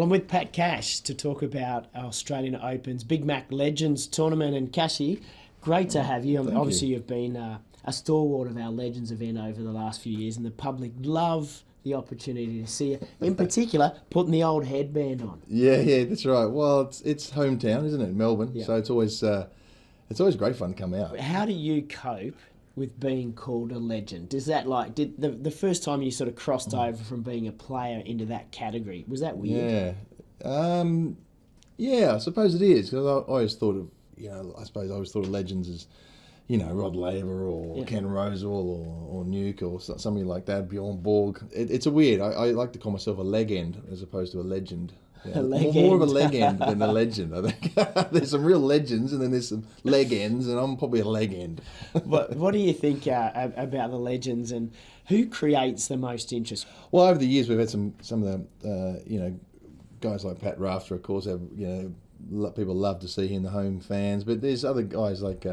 I'm with Pat Cash to talk about our Australian Open's Big Mac Legends Tournament. And Cashy, great to have you. Obviously, you've been a stalwart of our Legends event over the last few years, and the public love the opportunity to see you. In particular, putting the old headband on. Yeah, that's right. Well, it's hometown, isn't it, Melbourne? Yeah. So it's always great fun to come out. How do you cope with being called a legend? Is that like, did the first time you sort of crossed over from being a player into that category, was that weird? Yeah, I suppose it is, because I always thought of, I always thought of legends as, Rod Laver or Ken Rosewall or Nuke or somebody like that, Bjorn Borg. It's a weird, I like to call myself a leg end as opposed to a legend. Yeah. More of a leg end than a legend, I think. There's some real legends and then there's some leg ends, and I'm probably a leg end. What do you think about the legends, and who creates the most interest? Well, over the years we've had some of the guys like Pat Rafter, of course, have people love to see him, the home fans. But there's other guys like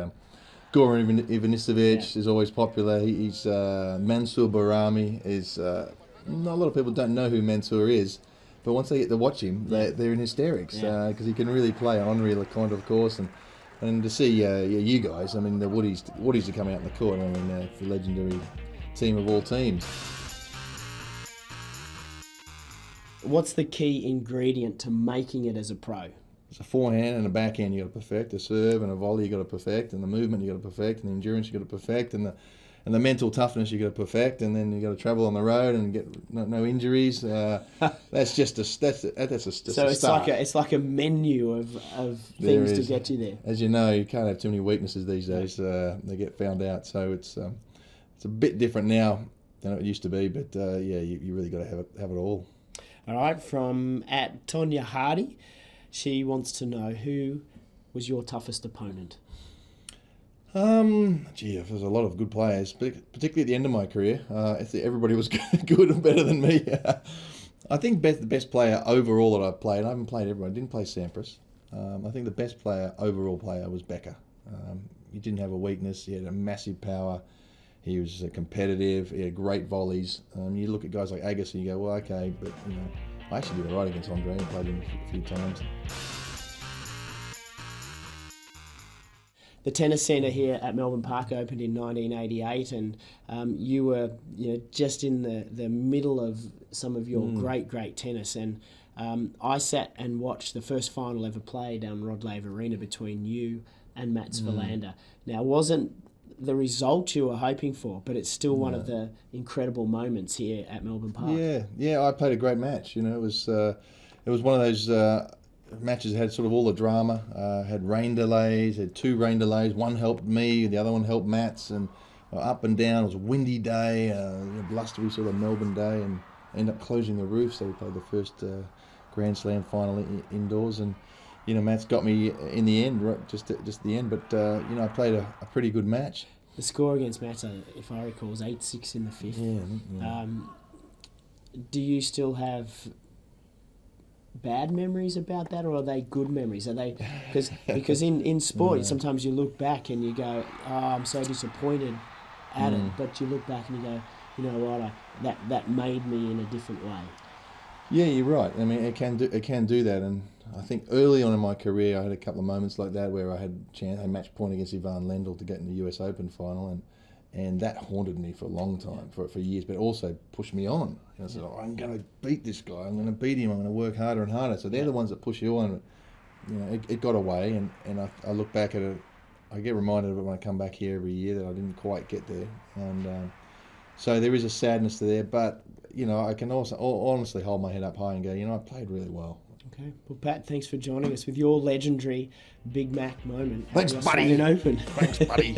Goran Ivanisevic is always popular. He's Mansour Barami is. Not a lot of people don't know who Mansour is. But once they get to watch him, they're in hysterics because he can really play on real kind of course, and to see you guys, I mean the Woodies are coming out in the court. I mean it's the legendary team of all teams. What's the key ingredient to making it as a pro? It's a forehand and a backhand you got to perfect, a serve and a volley you got to perfect, and the movement you got to perfect, and the endurance you got to perfect, and the mental toughness you got to perfect, and then you got to travel on the road and get no injuries. That's just a start. It's like a menu of things to get you there. As you know, you can't have too many weaknesses these days. They get found out. So it's a bit different now than it used to be. But you really got to have it all. All right, from at Tonya Hardy, she wants to know, who was your toughest opponent? There's a lot of good players, particularly at the end of my career. I think everybody was good and better than me. I think the best player overall that I've played, I haven't played everyone, I didn't play Sampras. I think the best overall player was Becker. He didn't have a weakness, he had a massive power, he was competitive, he had great volleys. You look at guys like Agassi and you go, well, okay, but I actually did all right against Andre and played him a few times. The Tennis Centre here at Melbourne Park opened in 1988, and you were just in the middle of some of your great tennis. And I sat and watched the first final ever played down Rod Laver Arena between you and Mats Wilander. Now, it wasn't the result you were hoping for, but it's still one of the incredible moments here at Melbourne Park. Yeah, I played a great match. It was one of those matches that had sort of all the drama. Had rain delays, had 2 rain delays. One helped me, the other one helped Mats, and up and down. It was a windy day, blustery sort of Melbourne day, and ended up closing the roof. So we played the first Grand Slam final indoors, and Mats got me in the end, right, just the end. But I played a pretty good match. The score against Mats, if I recall, was 8-6 in the fifth. Yeah. Do you still have bad memories about that, or are they good memories? Are they because in sport sometimes you look back and you go, oh, I'm so disappointed at it, but you look back and you go, you know what, that made me in a different way. Yeah, you're right. I mean, it can do that, and I think early on in my career I had a couple of moments like that where I had a match point against Ivan Lendl to get in the US Open final, and that haunted me for a long time, for years, but also pushed me on. I said, I'm going to beat this guy, I'm going to beat him, I'm going to work harder and harder. So they're the ones that push you on. It got away, and I look back at it, I get reminded of it when I come back here every year that I didn't quite get there. And so there is a sadness there, but I can also honestly hold my head up high and go, I played really well. Okay. Well, Pat, thanks for joining us with your legendary Big Mac moment. Thanks, at the buddy. Australian Open. Thanks, buddy.